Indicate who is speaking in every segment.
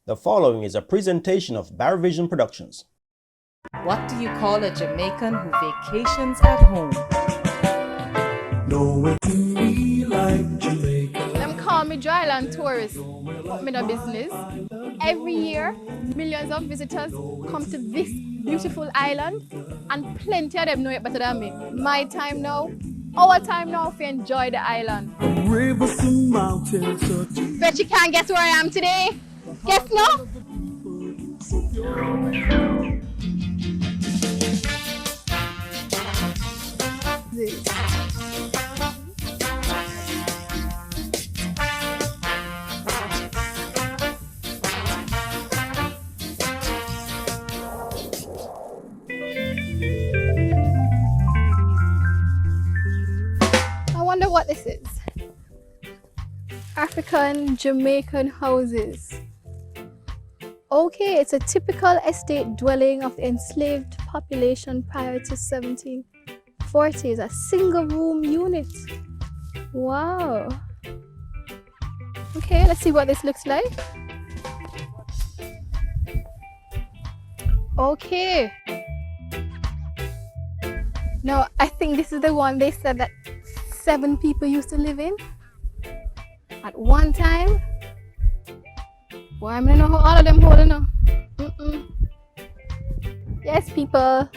Speaker 1: The following is a presentation of Bar Vision Productions.
Speaker 2: What do you call a Jamaican who vacations at home?
Speaker 3: Nowhere to be like Jamaica.
Speaker 4: Them call me Lan Tourist, but me no business. Every year, millions of visitors come to this beautiful island, and plenty of them know it better than me. My time now, our time now, if you enjoy the island.
Speaker 3: Rivers and mountains.
Speaker 4: Bet you can't guess where I am today. Guess no? I wonder what this is. African Jamaican houses. Okay, it's a typical estate dwelling of the enslaved population prior to 1740s, a single room unit. Wow. Okay, let's see what this looks like. Okay. Now, I think this is the one they said that 7 people used to live in at one time. Boy, I don't know how all of them hold on. Yes, people.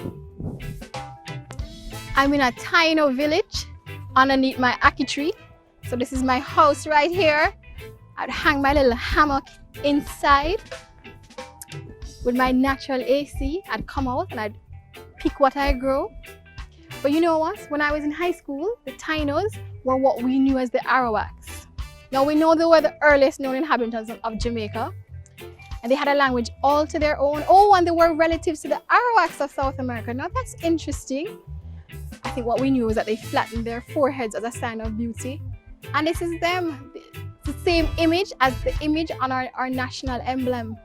Speaker 4: I'm in a tiny village underneath my ackee tree. So this is my house right here. I'd hang my little hammock inside with my natural AC. I'd come out and I'd pick what I grow. But you know what? When I was in high school, the Tainos were what we knew as the Arawaks. Now we know they were the earliest known inhabitants of Jamaica, and they had a language all to their own. Oh, and they were relatives to the Arawaks of South America. Now that's interesting. I think what we knew was that they flattened their foreheads as a sign of beauty. And this is them. It's the same image as the image on our national emblem.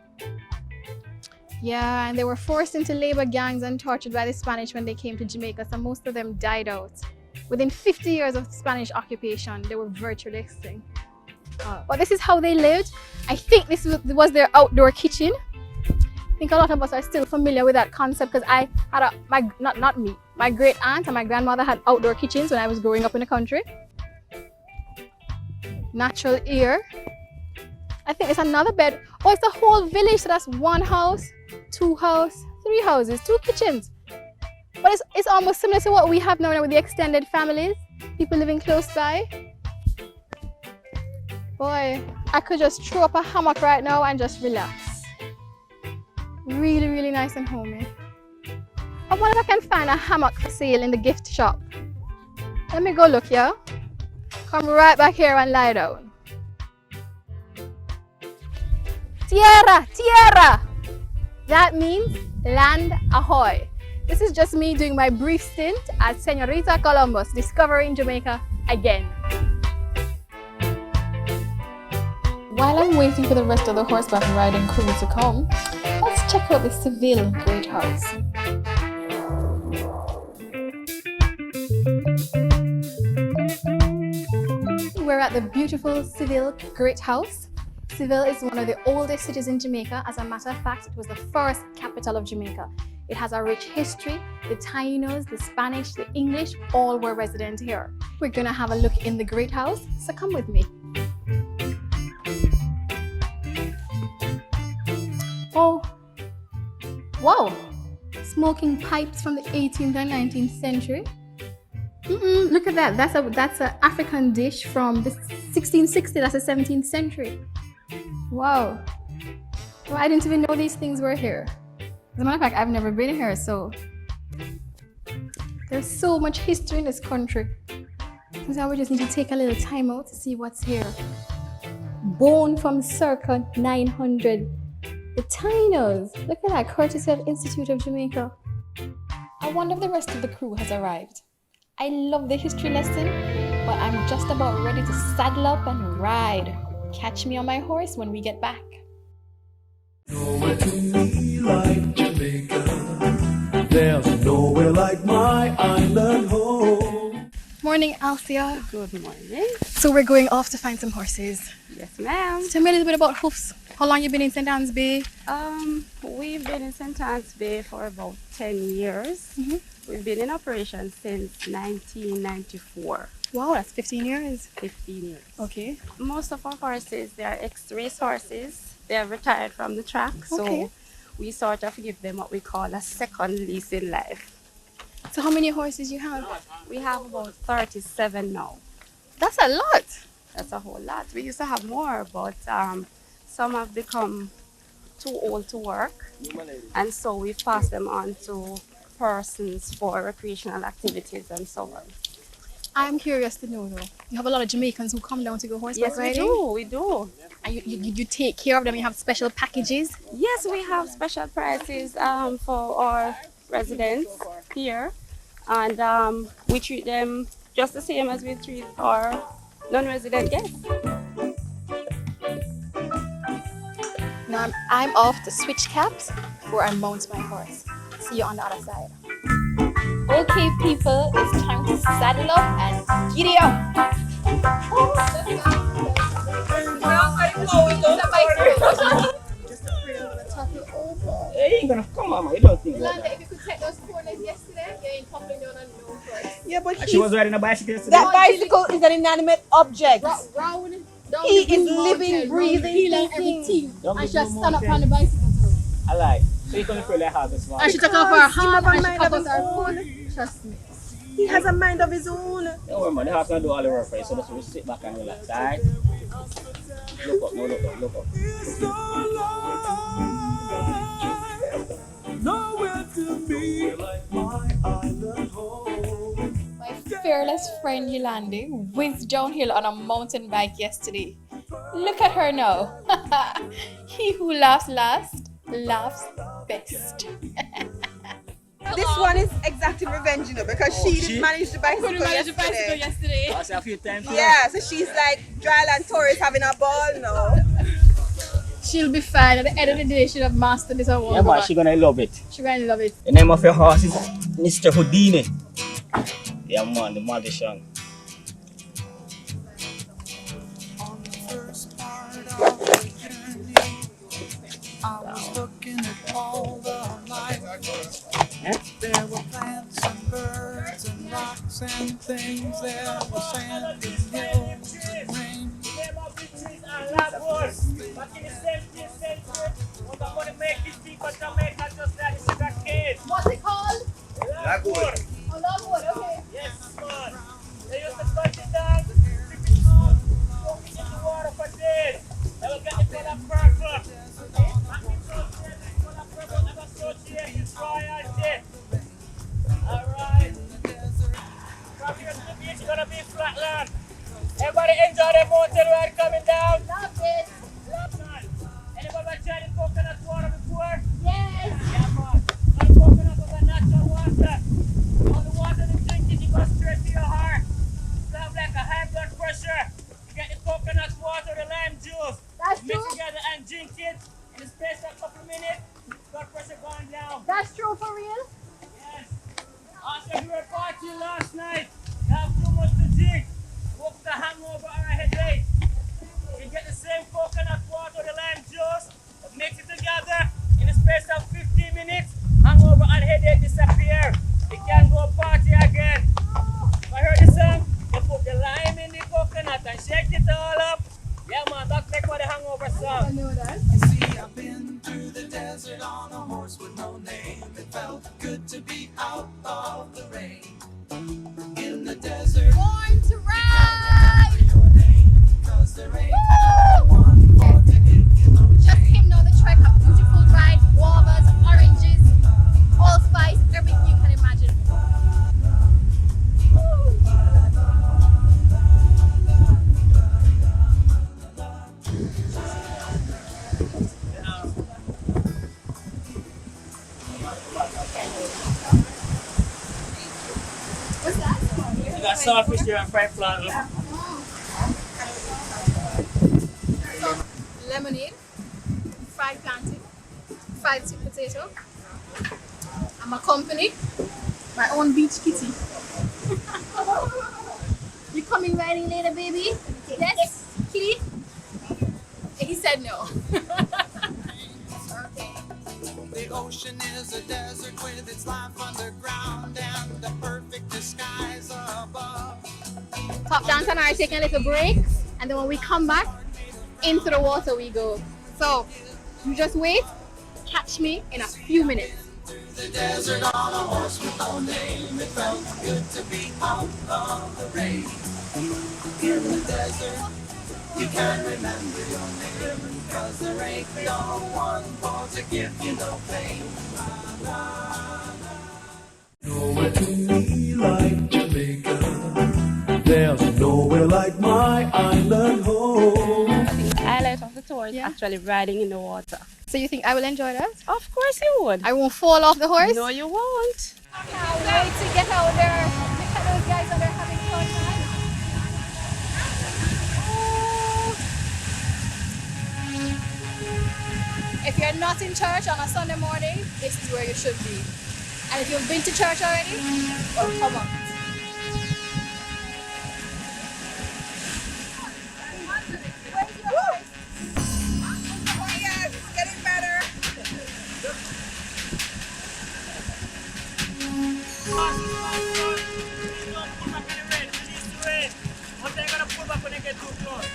Speaker 4: Yeah, and they were forced into labor gangs and tortured by the Spanish when they came to Jamaica, so most of them died out. Within 50 years of Spanish occupation, they were virtually extinct. But this is how they lived. I think this was their outdoor kitchen. I think a lot of us are still familiar with that concept because I had my great aunt and my grandmother had outdoor kitchens when I was growing up in the country. Natural air. I think it's another bed. Oh, it's a whole village, so that's 1 house, 2 houses, 3 houses, 2 kitchens. But it's almost similar to what we have now with the extended families, people living close by. Boy, I could just throw up a hammock right now and just relax. Really, really nice and homey. I wonder if I can find a hammock for sale in the gift shop. Let me go look, yeah? Come right back here and lie down. Tierra, tierra! That means land ahoy. This is just me doing my brief stint as Senorita Columbus, discovering Jamaica again.
Speaker 2: While I'm waiting for the rest of the horseback riding crew to come, let's check out the Seville Great House.
Speaker 4: We're at the beautiful Seville Great House. Seville is one of the oldest cities in Jamaica. As a matter of fact, it was the first capital of Jamaica. It has a rich history. The Tainos, the Spanish, the English, all were resident here. We're gonna have a look in the Great House, so come with me. Oh, wow! Smoking pipes from the 18th and 19th century. Look at that. That's an African dish from the 1660. That's the 17th century. Wow. Well, I didn't even know these things were here. As a matter of fact, I've never been here, so there's so much history in this country. So we just need to take a little time out to see what's here. Bone from circa 900. The Tainos. Look at that, courtesy of Institute of Jamaica.
Speaker 2: I wonder if the rest of the crew has arrived. I love the history lesson, but I'm just about ready to saddle up and ride. Catch me on my horse when we get back.
Speaker 3: Nowhere to be like Jamaica. There's nowhere like my island home.
Speaker 4: Morning, Althea.
Speaker 5: Good morning.
Speaker 4: So we're going off to find some horses.
Speaker 5: Yes, ma'am.
Speaker 4: Tell me a little bit about Hooves. How long you been in St. Anne's Bay?
Speaker 5: We've been in St. Anne's Bay for about 10 years. We've been in operation since 1994.
Speaker 4: Wow, that's 15 years.
Speaker 5: 15 years.
Speaker 4: Okay.
Speaker 5: Most of our horses, they are ex-race horses. They are retired from the track,
Speaker 4: Okay.
Speaker 5: so we sort of give them what we call a second lease in life.
Speaker 4: So how many horses you have?
Speaker 5: We have about 37 now.
Speaker 4: That's a lot.
Speaker 5: That's a whole lot. We used to have more, but some have become too old to work, and so we pass them on to persons for recreational activities and so on.
Speaker 4: I'm curious to know though. You have a lot of Jamaicans who come down to go horseback
Speaker 5: Yes, we
Speaker 4: riding?
Speaker 5: do. We do.
Speaker 4: And you take care of them, you have special packages?
Speaker 5: Yes, we have special prices for our residents here, and we treat them just the same as we treat our non-resident guests.
Speaker 4: Now I'm off to switch caps before I mount my horse. See you on the other side.
Speaker 2: Okay, people, it's time to saddle up and giddy up.
Speaker 1: You ain't gonna come on, man. You don't think about that.
Speaker 4: If you could take those corners yesterday, you ain't toppling down on no horse.
Speaker 6: Yeah, but
Speaker 1: She was riding a bicycle yesterday.
Speaker 6: that bicycle is an inanimate object.
Speaker 4: Round, down
Speaker 6: He
Speaker 4: the
Speaker 6: is
Speaker 4: mountain,
Speaker 6: living,
Speaker 4: round the
Speaker 6: breathing,
Speaker 4: hill and
Speaker 6: thinking.
Speaker 4: everything.
Speaker 1: Down the
Speaker 4: And she just
Speaker 1: blue
Speaker 4: stand up
Speaker 1: mountain.
Speaker 4: on the bicycle too.
Speaker 1: I like. So you can feel like hard as well.
Speaker 4: And she took off her
Speaker 6: He have
Speaker 4: hand
Speaker 6: a
Speaker 4: and she
Speaker 6: mind
Speaker 4: cut
Speaker 6: of
Speaker 4: out
Speaker 6: his
Speaker 4: her foot. Trust me.
Speaker 6: He has a mind of his own.
Speaker 1: Don't worry, man. The horse gonna do all the work for you. So just sit back and relax, alright? Look up, no, look up, look up.
Speaker 3: It's nowhere to be like my island home.
Speaker 2: My fearless friend Yolande whizzed downhill on a mountain bike yesterday. Look at her now. He who laughs last laughs best.
Speaker 6: This one is exacting revenge, you know, because she didn't manage the bicycle yesterday.
Speaker 2: yesterday.
Speaker 1: I said a few times.
Speaker 6: Yeah, so she's like dry Lan Tourist having a ball now.
Speaker 4: She'll be fine. At the end of the day, she'll have mastered this one.
Speaker 1: Yeah, man, she gonna love it.
Speaker 4: She's gonna love it.
Speaker 1: The name of your horse is Mr. Houdini. Yeah, man, the magician.
Speaker 3: On the first part of the journey, I was looking at all the life. There were plants and birds and rocks and things. There was sand and hills and rain.
Speaker 4: What's it called?
Speaker 7: Lagwood.
Speaker 4: Oh, Lagwood, okay.
Speaker 7: Yes, man. They used to cut it down, strip it small, soak it in the water for days. They will get the color purple. Back in those days, the color purple never associated with royalty. Alright. From here to the beach, it's gonna be flat land. Everybody enjoy the mountain ride coming down.
Speaker 4: Love it.
Speaker 7: Anybody tried the coconut water before?
Speaker 4: Yes.
Speaker 7: Yeah, man. Now the coconut was a natural water. All the water you drink it, it goes straight to your heart. You have like a high blood pressure. You get the coconut water, the lime juice.
Speaker 4: That's
Speaker 7: Mix
Speaker 4: true.
Speaker 7: together and drink it. In the space of a couple of minutes, blood pressure going down.
Speaker 4: That's true for real.
Speaker 7: Yes. Also, we were partying last night. You have too much to drink. Woke the hangover or a headache. You get the same coconut water, the lime juice, mix it together in the space of 15 minutes. Hangover and headache disappear. You can go party again. I heard the song. You put the lime in the coconut and shake it all up. Yeah, man, that's like what the hangover
Speaker 4: I
Speaker 7: song.
Speaker 4: know that.
Speaker 3: You see, I've been through the desert on a horse with no name. It felt good to be out of the rain. In the desert,
Speaker 4: Born to ride.
Speaker 3: your name, 'cause there ain't one more to give you no
Speaker 4: Just him know the track have beautiful rides, guavas, oranges, allspice, everything you can imagine. What's that?
Speaker 7: You got saltfish here and fried flan.
Speaker 4: Lemonade, fried plantain, fried sweet potato. I'm accompanied by my own beach kitty. You coming riding later, baby? Yes, Kitty? He said no. Okay.
Speaker 3: The ocean is a desert with its life underground and the perfect disguise above.
Speaker 4: Top Dance and I are taking a little break, and then when we come back, into the water we go. So, you just wait, catch me in a few minutes.
Speaker 3: The desert on a horse with no name. It felt good to be out of the rain. In the desert, you can't remember your name, cause there ain't no one for to give you no pain.
Speaker 8: Nowhere to me like Jamaica. There's nowhere like my island home.
Speaker 5: The highlight of the tour is actually riding in the water.
Speaker 4: So you think I will enjoy that?
Speaker 5: Of course you would.
Speaker 4: I won't fall off the horse?
Speaker 5: No, you won't.
Speaker 4: Can't wait to get out there. Look at those guys out there having fun, man. Oh. If you're not in church on a Sunday morning, this is where you should be. And if you've been to church already, well, come on.
Speaker 6: Oh yes, it's getting better.
Speaker 7: Once they're gonna pull back when they get too close.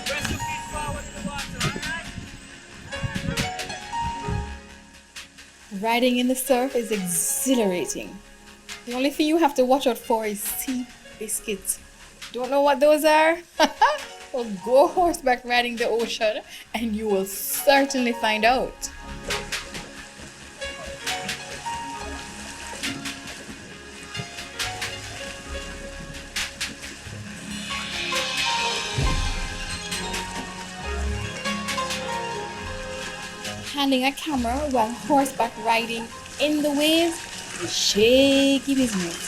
Speaker 7: Press your feet forward in the water, alright?
Speaker 2: Riding in the surf is exhilarating. The only thing you have to watch out for is sea biscuits. Don't know what those are? Well, go horseback riding the ocean and you will certainly find out. Handling a camera while horseback riding in the waves is shaky business.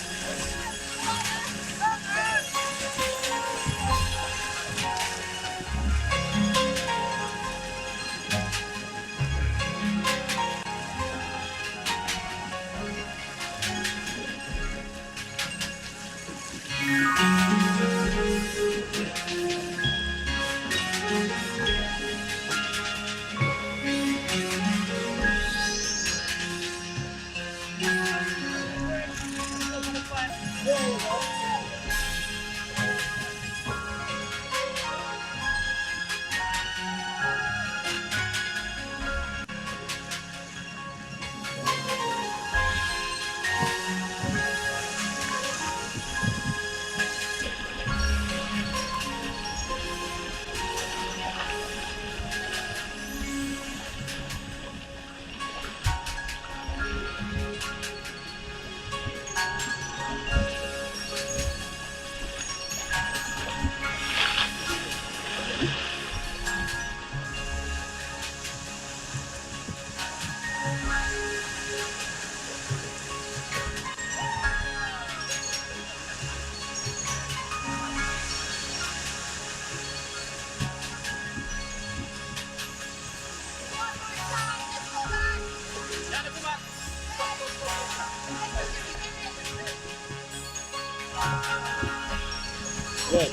Speaker 1: Good.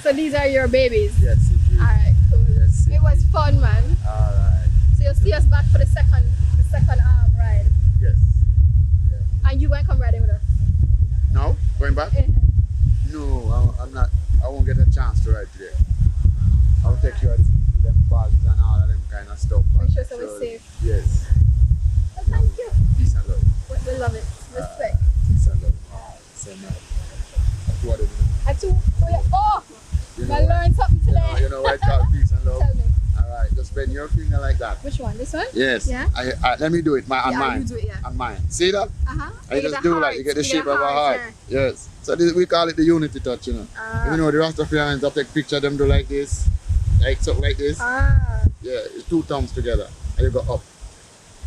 Speaker 4: So these are your babies?
Speaker 9: Yes, it is.
Speaker 4: Alright, cool.
Speaker 9: Yes,
Speaker 4: it was fun, man.
Speaker 9: Alright.
Speaker 4: So you'll see us back for the second ride.
Speaker 9: Yes.
Speaker 4: And you going to come riding with us?
Speaker 9: No? Going back? No, I'm not. I won't get a chance to ride today. I'll take you out to them bags and all of them kind of stuff.
Speaker 4: Make sure so we're safe.
Speaker 9: Yes.
Speaker 4: Well, thank you.
Speaker 9: Peace and love.
Speaker 4: We love it. Respect.
Speaker 9: Peace and love. Same man.
Speaker 4: Oh,
Speaker 9: You
Speaker 4: I learned something today.
Speaker 9: You know why it's called peace and love?
Speaker 4: Tell me.
Speaker 9: Alright. Just bend your finger like that.
Speaker 4: Which one? This one?
Speaker 9: Yes.
Speaker 4: Yeah.
Speaker 9: Let me do it. On
Speaker 4: Yeah,
Speaker 9: mine.
Speaker 4: you do it, yeah.
Speaker 9: On mine. See that?
Speaker 4: Uh-huh.
Speaker 9: I just do like you get the shape of a heart. Yes. So this, we call it the unity touch, you know. You know the Rastafarians have take picture them do like this, like something like this. Yeah, it's 2 thumbs together and you go up.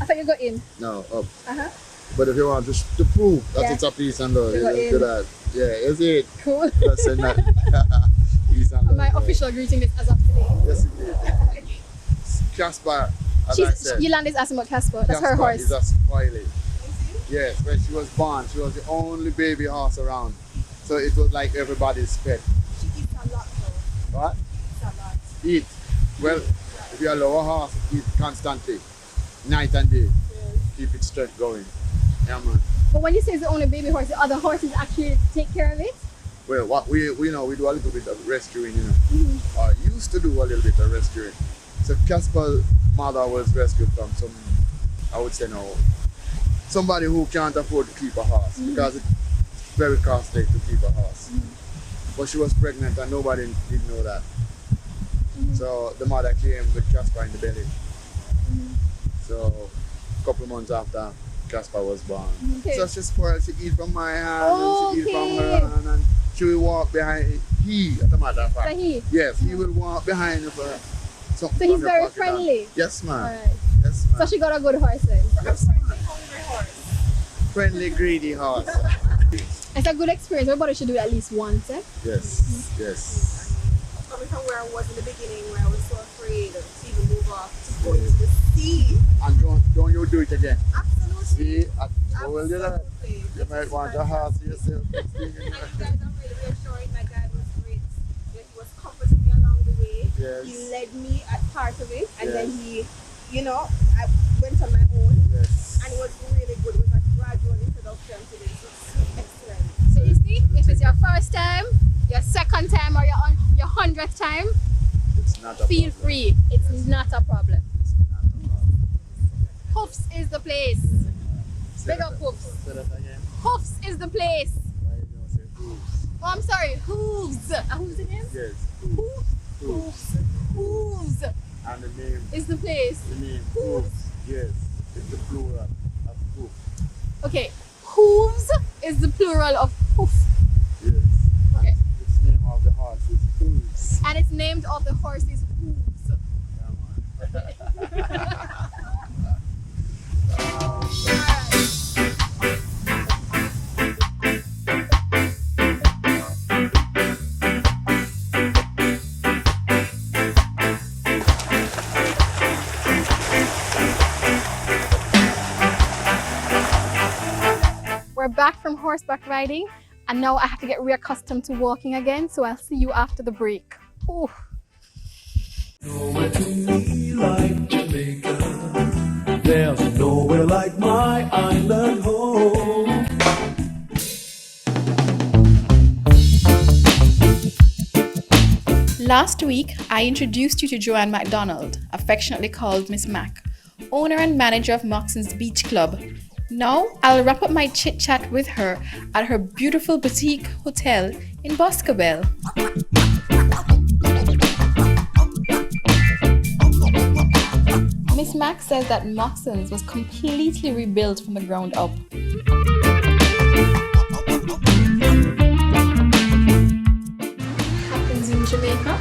Speaker 4: I thought you got in.
Speaker 9: No, up.
Speaker 4: Uh-huh.
Speaker 9: But if you want to prove that
Speaker 4: Yeah.
Speaker 9: it's a peace and love,
Speaker 4: You
Speaker 9: you
Speaker 4: go
Speaker 9: just
Speaker 4: in.
Speaker 9: do that. Yeah, is it?
Speaker 4: Cool.
Speaker 9: Just send that. Peace and love.
Speaker 4: My official greeting is as of today.
Speaker 9: Yes, indeed. Casper, as I said.
Speaker 4: Yolanda's asking about Casper. That's her
Speaker 9: Casper
Speaker 4: horse.
Speaker 9: is a spoilie. Yes, when she was born, she was the only baby horse around. So it was like everybody's pet.
Speaker 6: She eats a lot though.
Speaker 9: What?
Speaker 6: Eats a lot.
Speaker 9: Eat. Well, if you allow a horse, eat constantly, night and day. Keep its strength going. Yeah, man.
Speaker 4: But when you say it's the only baby horse, the other horses actually take care of it?
Speaker 9: Well, what we know, we do a little bit of rescuing, you know. Or used to do a little bit of rescuing. So Casper's mother was rescued from some, I would say no, somebody who can't afford to keep a horse because it's very costly to keep a horse. But she was pregnant and nobody did know that. So the mother came with Casper in the belly. So a couple of months after Casper was born.
Speaker 4: Okay.
Speaker 9: So she spoiled, she eat from my hand and she eat from her hand and she will walk behind he, as a matter of fact.
Speaker 4: So he?
Speaker 9: Yes, he will walk behind you for something.
Speaker 4: So he's
Speaker 9: from your
Speaker 4: very
Speaker 9: pocket
Speaker 4: friendly?
Speaker 9: and- Yes, ma'am.
Speaker 4: Alright.
Speaker 9: Yes, ma'am.
Speaker 4: So she got a good horse then?
Speaker 9: Yes, ma'am. Friendly, greedy horse.
Speaker 4: It's a good experience. Everybody should do it at least once, eh?
Speaker 9: Yes, yes.
Speaker 6: Coming from where I was in the beginning, where I was so afraid to even move off, to go into the sea.
Speaker 9: And don't you do it again.
Speaker 6: Absolutely.
Speaker 9: See, I will do that.
Speaker 6: Absolutely.
Speaker 9: You might want a horse yourself.
Speaker 6: And you guys are really reassuring. My dad was great. He was comforting me along the way.
Speaker 9: Yes.
Speaker 6: He led me at part of it, and then
Speaker 9: Yes.
Speaker 6: he, I went on my own,
Speaker 9: Yes.
Speaker 6: and it was really good. It was a gradual introduction to this. It's excellent.
Speaker 4: So you see, if it's your first time, your second time, or your 100th time,
Speaker 9: It's not a
Speaker 4: feel
Speaker 9: problem.
Speaker 4: free. It's not a problem.
Speaker 9: It's not a problem.
Speaker 4: Hooves is the place.
Speaker 9: Say
Speaker 4: Big
Speaker 9: that-
Speaker 4: up Hooves.
Speaker 9: Say that again.
Speaker 4: Hooves is the place.
Speaker 9: Why you don't say hooves?
Speaker 4: Oh, I'm sorry. Hooves. Hooves again?
Speaker 9: Yes.
Speaker 4: Hooves.
Speaker 9: Hooves.
Speaker 4: Hooves
Speaker 9: And the name,
Speaker 4: is the place.
Speaker 9: the name hooves. Yes. It's the plural of hoof.
Speaker 4: Okay. Hooves is the plural of hoof.
Speaker 9: Yes.
Speaker 4: Okay.
Speaker 9: And its name of the horse is hooves.
Speaker 4: And it's named after the horse's hooves.
Speaker 9: Come on.
Speaker 4: We're back from horseback riding, and now I have to get reaccustomed to walking again, so I'll see you after the break. Ooh.
Speaker 8: Nowhere to me like Jamaica. There's nowhere like my island home.
Speaker 2: Last week, I introduced you to Joanne MacDonald, affectionately called Miss Mac, owner and manager of Moxon's Beach Club. Now, I'll wrap up my chit-chat with her at her beautiful boutique hotel in Boscobel. Miss Mac says that Moxon's was completely rebuilt from the ground up.
Speaker 4: Happens in Jamaica,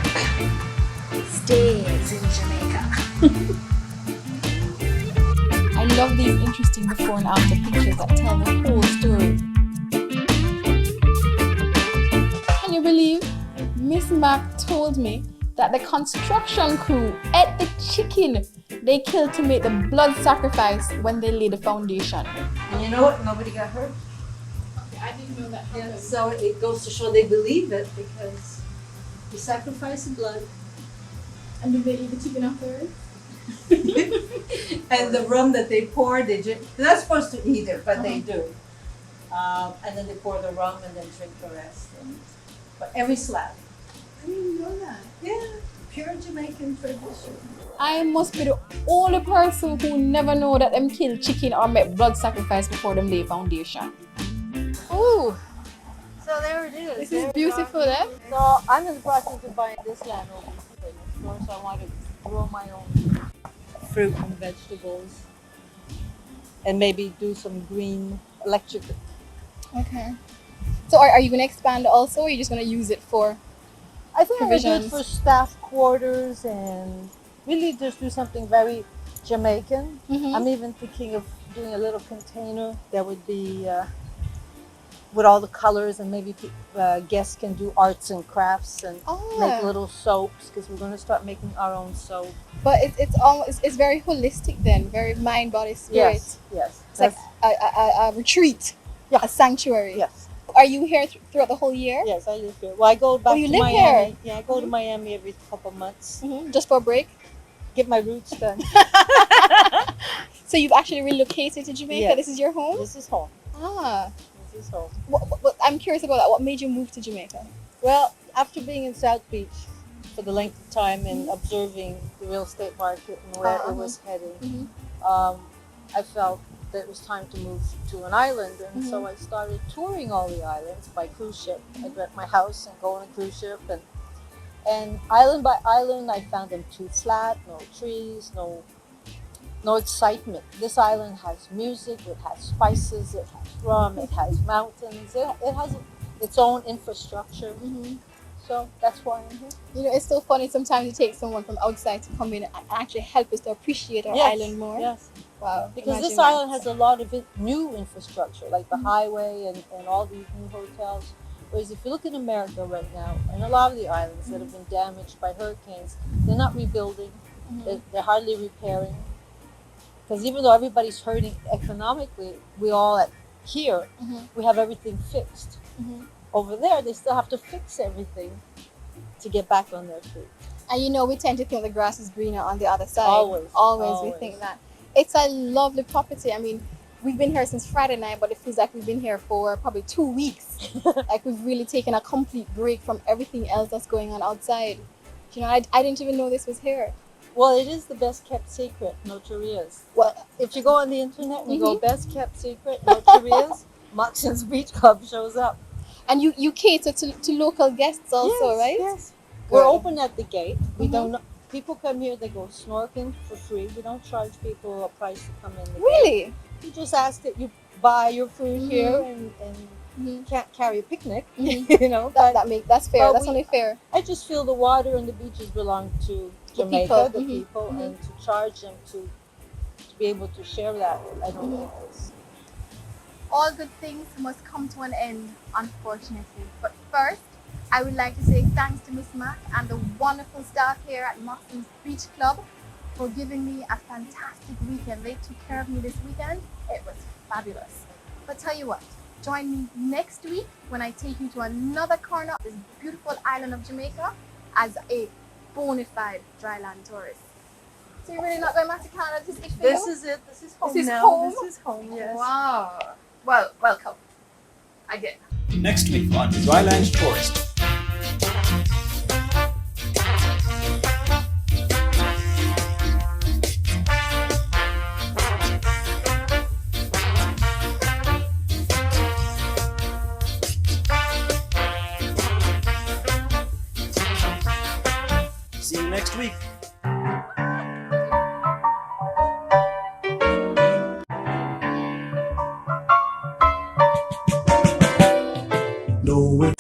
Speaker 4: stays in Jamaica.
Speaker 2: I love these interesting before and after pictures that tell the whole story. Can you believe Miss Mac told me that the construction crew ate the chicken they killed to make the blood sacrifice when they laid the foundation?
Speaker 10: And you know what? Nobody got hurt.
Speaker 4: I didn't know that.
Speaker 10: Yeah, so it goes to show they believe it because you sacrifice the blood.
Speaker 4: And did they eat the chicken afterwards?
Speaker 10: And the rum that they pour, they drink. They're not supposed to eat it, but they do. And then they pour the rum and then drink the rest. But every slab.
Speaker 4: I didn't know that.
Speaker 10: Yeah, pure Jamaican tradition.
Speaker 2: I must be the only person who never know that them kill chicken or make blood sacrifice before them lay foundation.
Speaker 4: Ooh,
Speaker 10: So there it is.
Speaker 4: this is beautiful, eh?
Speaker 10: So I'm in the process of buying this land over here. Of course, I wanted
Speaker 11: grow my own fruit and vegetables, and maybe do some green electric.
Speaker 2: Okay. So are you going to expand also, or are you just going to use it for
Speaker 11: I think I'm gonna do it
Speaker 2: provisions?
Speaker 11: for staff quarters and really just do something very Jamaican.
Speaker 2: Mhm.
Speaker 11: I'm even thinking of doing a little container that would be with all the colors, and maybe guests can do arts and crafts and make
Speaker 2: Ah.
Speaker 11: little soaps, because we're going to start making our own soap.
Speaker 2: But it's very holistic then, very mind, body, spirit.
Speaker 11: Yes.
Speaker 2: It's like a retreat,
Speaker 11: Yeah.
Speaker 2: a sanctuary.
Speaker 11: Yes.
Speaker 2: Are you here throughout the whole year?
Speaker 11: Yes, I live here. Well, I go back
Speaker 2: you
Speaker 11: to
Speaker 2: live
Speaker 11: Miami.
Speaker 2: here?
Speaker 11: Yeah, I go to Miami every couple months.
Speaker 2: Just for a break?
Speaker 11: Get my roots done.
Speaker 2: So you've actually relocated to Jamaica?
Speaker 11: Yes.
Speaker 2: This is your home?
Speaker 11: This is home.
Speaker 2: Ah.
Speaker 11: This is home.
Speaker 2: I'm curious about that. What made you move to Jamaica?
Speaker 11: Well, after being in South Beach for the length of time and observing the real estate market and where it was heading, I felt that it was time to move to an island, and so I started touring all the islands by cruise ship. I'd rent my house and go on a cruise ship, and island by island I found them too flat, no trees, no excitement. This island has music, it has spices, it has rum, it has mountains, it has its own infrastructure. So that's why I'm here.
Speaker 2: You know, it's so funny sometimes it takes someone from outside to come in and actually help us to appreciate our island more.
Speaker 11: Yes.
Speaker 2: Wow.
Speaker 11: Because
Speaker 2: imagine
Speaker 11: this
Speaker 2: that.
Speaker 11: island has a lot of new infrastructure, like the highway and all these new hotels. Whereas if you look in America right now, and a lot of the islands that have been damaged by hurricanes, they're not rebuilding, they're hardly repairing. Because even though everybody's hurting economically, we all here, we have everything fixed. Over there, they still have to fix everything to get back on their feet.
Speaker 2: And you know, we tend to think the grass is greener on the other side.
Speaker 11: Always.
Speaker 2: We think that. It's a lovely property. I mean, we've been here since Friday night, but it feels like we've been here for probably 2 weeks. Like we've really taken a complete break from everything else that's going on outside. You know, I didn't even know this was here.
Speaker 11: Well, it is the best kept secret, No Touris.
Speaker 2: Well,
Speaker 11: if you go on the internet and you go best kept secret, No Touris, Moxon's Beach Club shows up.
Speaker 2: And you cater to local guests also, right?
Speaker 11: Yes. We're open at the gate. We don't. People come here. They go snorkeling for free. We don't charge people a price to come in. The
Speaker 2: Really?
Speaker 11: gate. You just ask that you buy your food here and can't carry a picnic. You know,
Speaker 2: that's fair. That's only fair.
Speaker 11: I just feel the water and the beaches belong to Jamaica, the people, and to charge them to be able to share that, I don't think it's.
Speaker 2: All good things must come to an end, unfortunately. But first, I would like to say thanks to Miss Mac and the wonderful staff here at Moxon's Beach Club for giving me a fantastic weekend. They took care of me this weekend. It was fabulous. But tell you what, join me next week when I take you to another corner of this beautiful island of Jamaica as a bona fide dryland tourist. So you're really not going back to Canada? This is
Speaker 11: This is it. This is home
Speaker 2: This is
Speaker 11: now.
Speaker 2: home?
Speaker 11: This is home, yes.
Speaker 2: Wow. Well, welcome. Again.
Speaker 12: Next week on Lan Tourist. See you next week.
Speaker 8: Know it.